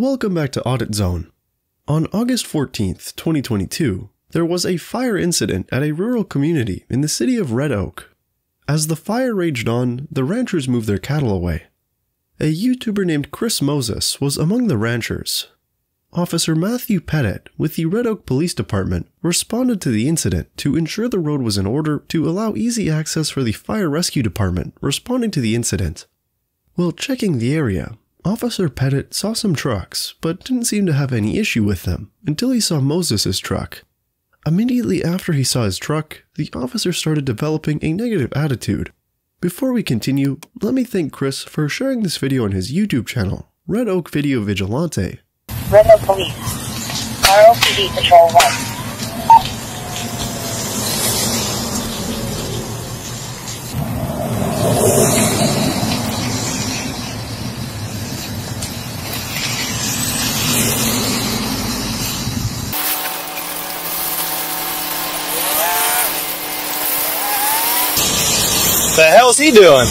Welcome back to Audit Zone. On August 14th, 2022, there was a fire incident at a rural community in the city of Red Oak. As the fire raged on, the ranchers moved their cattle away. A YouTuber named Chris Moses was among the ranchers. Officer Matthew Pettit with the Red Oak Police Department responded to the incident to ensure the road was in order to allow easy access for the Fire Rescue Department responding to the incident. While checking the area, Officer Pettit saw some trucks, but didn't seem to have any issue with them until he saw Moses' truck. Immediately after he saw his truck, the officer started developing a negative attitude. Before we continue, let me thank Chris for sharing this video on his YouTube channel, Red Oak Video Vigilante. Red Oak Police, ROPD Patrol 1. The hell's he doing?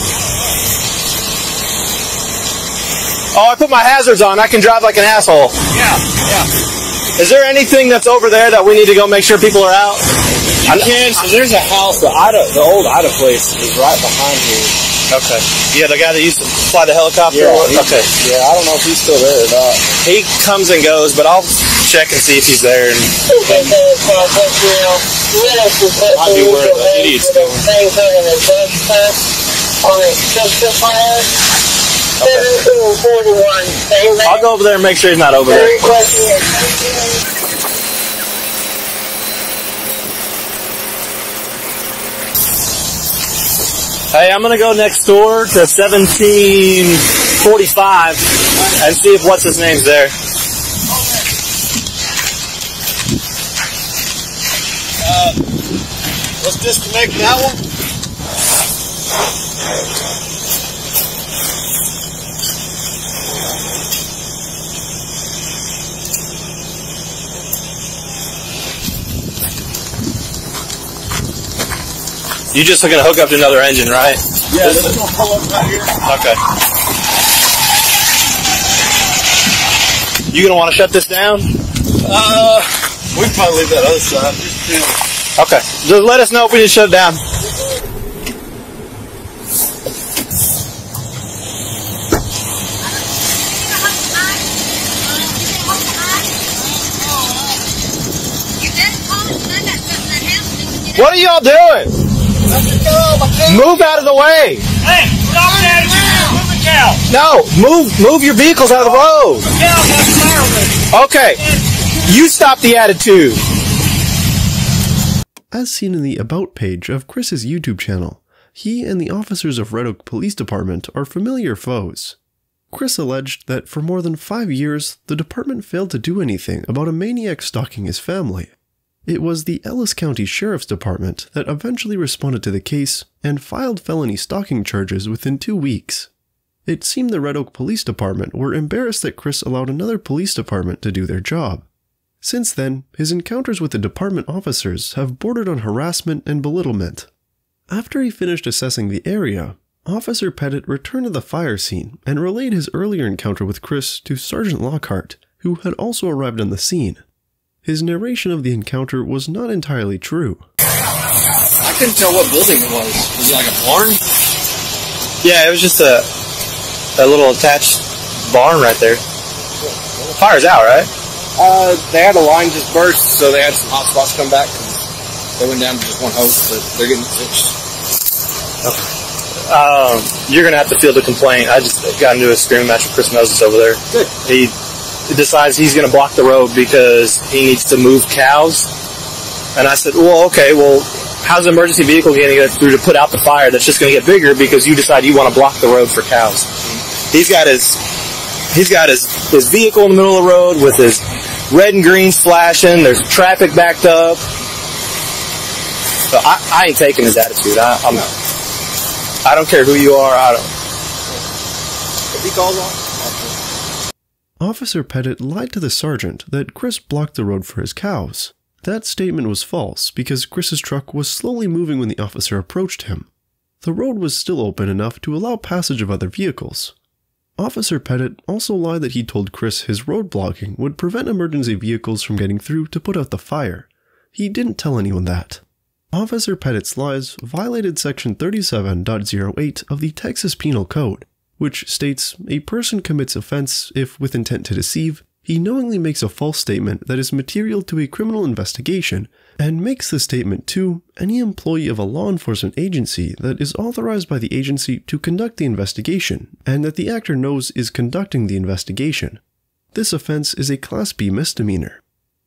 Oh, I put my hazards on. I can drive like an asshole. Yeah. Is there anything that's over there that we need to go make sure people are out? You can. So there's a house. The old Ida place is right behind here. Okay. Yeah, the guy that used to fly the helicopter? Yeah. Okay. Yeah, I don't know if he's still there or not. He comes and goes, but I'll check and see if he's there. Might be where the idiot's going. I'll go over there and make sure he's not over there. Hey, I'm going to go next door to 1745 and see if what's his name's there. Let's disconnect that one. You just going to hook up to another engine, right? Yeah, this is going to pull up right here. Okay. You going to want to shut this down? We can probably leave that other side. Okay. Just let us know if we need to shut it down. What are y'all doing? Move out of the way. Hey, stop that! Move the cow. No, move your vehicles out of the road. The cow got fire with it. Okay. You stop the attitude. As seen in the About page of Chris's YouTube channel, he and the officers of Red Oak Police Department are familiar foes. Chris alleged that for more than 5 years, the department failed to do anything about a maniac stalking his family. It was the Ellis County Sheriff's Department that eventually responded to the case and filed felony stalking charges within 2 weeks. It seemed the Red Oak Police Department were embarrassed that Chris allowed another police department to do their job. Since then, his encounters with the department officers have bordered on harassment and belittlement. After he finished assessing the area, Officer Pettit returned to the fire scene and relayed his earlier encounter with Chris to Sergeant Lockhart, who had also arrived on the scene. His narration of the encounter was not entirely true. I couldn't tell what building it was. Was it like a barn? Yeah, it was just a little attached barn right there. The fire's out, right? They had a line just burst, so they had some hot spots come back. They went down to just one hose, but they're getting fixed. Okay. You're going to have to field a complaint. I just got into a screaming match with Chris Moses over there. Good. He decides he's going to block the road because he needs to move cows. And I said, well, okay, well, how's an emergency vehicle going to get through to put out the fire that's just going to get bigger because you decide you want to block the road for cows? He's got his vehicle in the middle of the road with his red and greens flashing. There's traffic backed up. So I ain't taking his attitude. I don't care who you are. If he calls on. Officer Pettit lied to the sergeant that Chris blocked the road for his cows. That statement was false because Chris's truck was slowly moving when the officer approached him. The road was still open enough to allow passage of other vehicles. Officer Pettit also lied that he told Chris his road blocking would prevent emergency vehicles from getting through to put out the fire. He didn't tell anyone that. Officer Pettit's lies violated Section 37.08 of the Texas Penal Code, which states a person commits offense if, with intent to deceive, he knowingly makes a false statement that is material to a criminal investigation and makes the statement to any employee of a law enforcement agency that is authorized by the agency to conduct the investigation and that the actor knows is conducting the investigation. This offense is a Class B misdemeanor.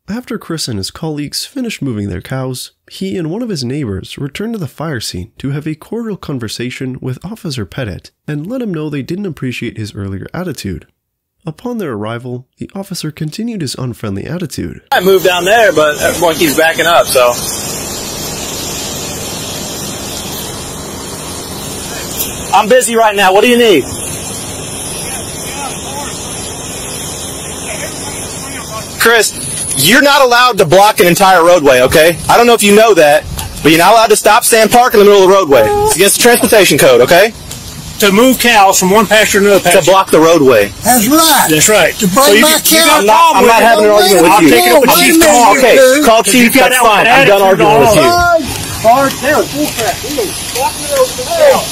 After Chris and his colleagues finished moving their cows, he and one of his neighbors returned to the fire scene to have a cordial conversation with Officer Pettit and let him know they didn't appreciate his earlier attitude. Upon their arrival, the officer continued his unfriendly attitude. I moved down there, but everyone keeps backing up, so. I'm busy right now. What do you need? Chris, you're not allowed to block an entire roadway, okay? I don't know if you know that, but you're not allowed to stop, stand, park in the middle of the roadway. It's against the transportation code, okay? To move cows from one pasture to another pasture. To block the roadway. That's right. That's right. To bring my cow. I'm not having an argument with you. I'll take it up with Chief tomorrow. Okay, call Chief, that's fine. I'm done arguing with you. Hard down, full crack. Block it over the cow.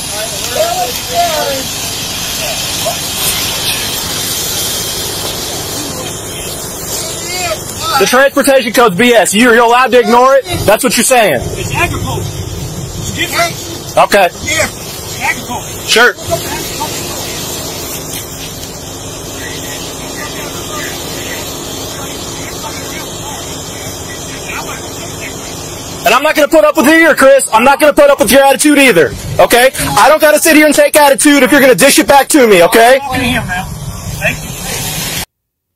The transportation code's BS. You're allowed to ignore it? That's what you're saying. It's agriculture. It's different. Okay. Yeah. Agriculture. Sure. And I'm not going to put up with you either, Chris. I'm not going to put up with your attitude either. Okay? I don't got to sit here and take attitude if you're going to dish it back to me, okay?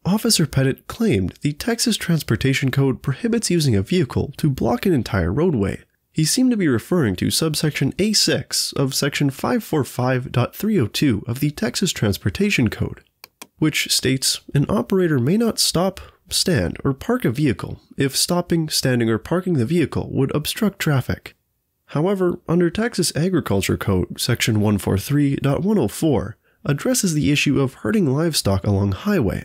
Officer Pettit claimed the Texas Transportation Code prohibits using a vehicle to block an entire roadway. He seemed to be referring to subsection A6 of section 545.302 of the Texas Transportation Code, which states an operator may not stop, stand, or park a vehicle if stopping, standing, or parking the vehicle would obstruct traffic. However, under Texas Agriculture Code, section 143.104 addresses the issue of herding livestock along highway.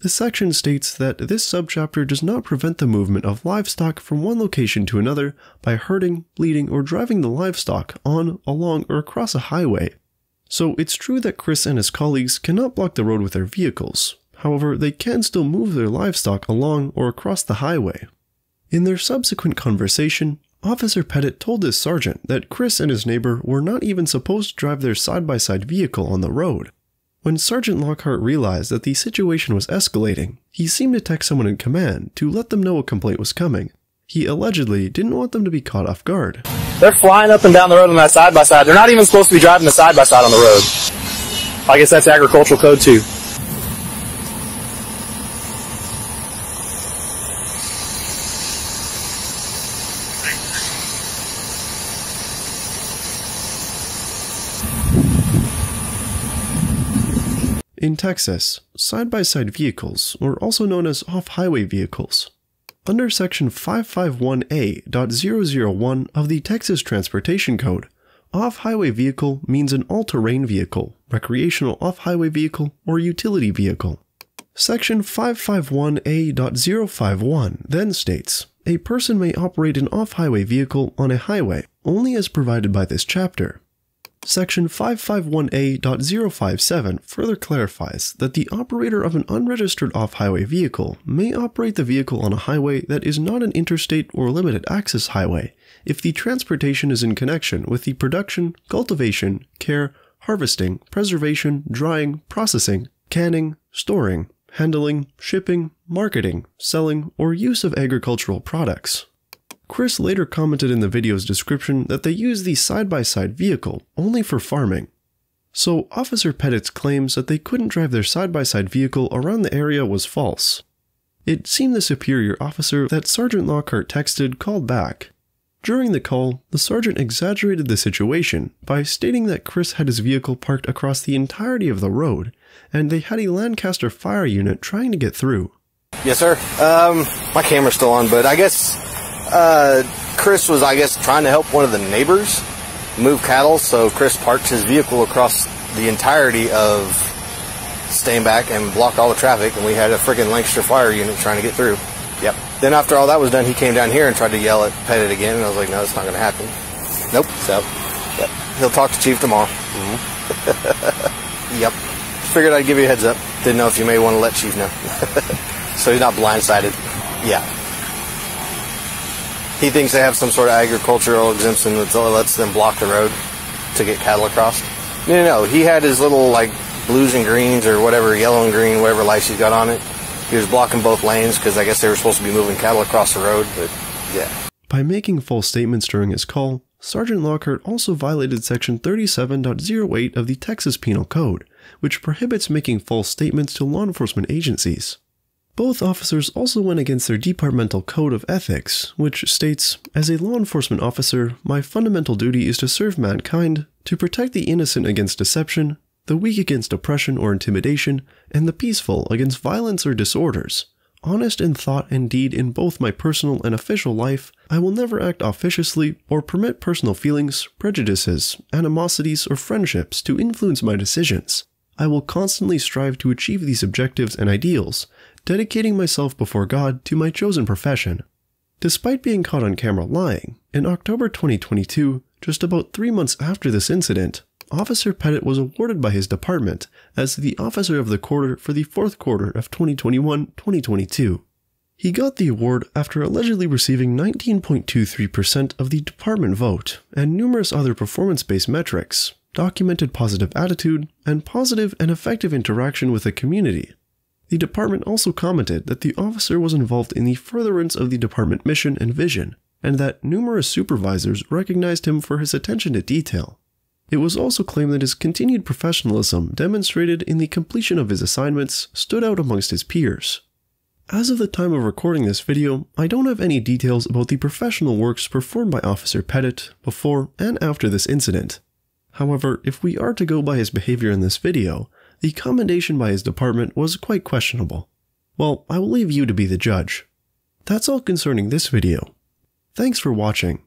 The section states that this subchapter does not prevent the movement of livestock from one location to another by herding, leading, or driving the livestock on, along, or across a highway. So it's true that Chris and his colleagues cannot block the road with their vehicles. However, they can still move their livestock along or across the highway. In their subsequent conversation, Officer Pettit told his sergeant that Chris and his neighbor were not even supposed to drive their side-by-side vehicle on the road. When Sergeant Lockhart realized that the situation was escalating, he seemed to text someone in command to let them know a complaint was coming. He allegedly didn't want them to be caught off guard. They're flying up and down the road on that side-by-side. They're not even supposed to be driving the side-by-side on the road. I guess that's agricultural code too. In Texas, side-by-side vehicles are also known as off-highway vehicles. Under Section 551A.001 of the Texas Transportation Code, off-highway vehicle means an all-terrain vehicle, recreational off-highway vehicle, or utility vehicle. Section 551A.051 then states, a person may operate an off-highway vehicle on a highway only as provided by this chapter. Section 551A.057 further clarifies that the operator of an unregistered off-highway vehicle may operate the vehicle on a highway that is not an interstate or limited access highway if the transportation is in connection with the production, cultivation, care, harvesting, preservation, drying, processing, canning, storing, handling, shipping, marketing, selling, or use of agricultural products. Chris later commented in the video's description that they use the side-by-side vehicle only for farming. So Officer Pettit's claims that they couldn't drive their side-by-side vehicle around the area was false. It seemed the superior officer that Sergeant Lockhart texted called back. During the call, the sergeant exaggerated the situation by stating that Chris had his vehicle parked across the entirety of the road, and they had a Lancaster fire unit trying to get through. Yes, sir. My camera's still on, but I guess Chris was, trying to help one of the neighbors move cattle, so Chris parked his vehicle across the entirety of staying back and blocked all the traffic, and we had a freaking Lancaster fire unit trying to get through. Yep. Then after all that was done, he came down here and tried to yell at Pettit again, and I was like, no, it's not going to happen. Nope. So, yep. He'll talk to Chief tomorrow. Mm-hmm. Yep. Figured I'd give you a heads up. Didn't know if you may want to let Chief know. So he's not blindsided. Yeah. He thinks they have some sort of agricultural exemption that lets them block the road to get cattle across. No. He had his little, like, blues and greens or whatever, yellow and green, whatever lights he's got on it. He was blocking both lanes because I guess they were supposed to be moving cattle across the road, but yeah. By making false statements during his call, Sergeant Lockhart also violated Section 37.08 of the Texas Penal Code, which prohibits making false statements to law enforcement agencies. Both officers also went against their departmental code of ethics, which states, "As a law enforcement officer, my fundamental duty is to serve mankind, to protect the innocent against deception, the weak against oppression or intimidation, and the peaceful against violence or disorders. Honest in thought and deed in both my personal and official life, I will never act officiously or permit personal feelings, prejudices, animosities, or friendships to influence my decisions. I will constantly strive to achieve these objectives and ideals, dedicating myself before God to my chosen profession." Despite being caught on camera lying, in October 2022, just about 3 months after this incident, Officer Pettit was awarded by his department as the Officer of the Quarter for the 4th quarter of 2021-2022. He got the award after allegedly receiving 19.23% of the department vote and numerous other performance-based metrics, documented positive attitude, and positive and effective interaction with the community. The department also commented that the officer was involved in the furtherance of the department mission and vision, and that numerous supervisors recognized him for his attention to detail. It was also claimed that his continued professionalism demonstrated in the completion of his assignments stood out amongst his peers. As of the time of recording this video, I don't have any details about the professional works performed by Officer Pettit before and after this incident. However, if we are to go by his behavior in this video, the commendation by his department was quite questionable. Well, I will leave you to be the judge. That's all concerning this video. Thanks for watching,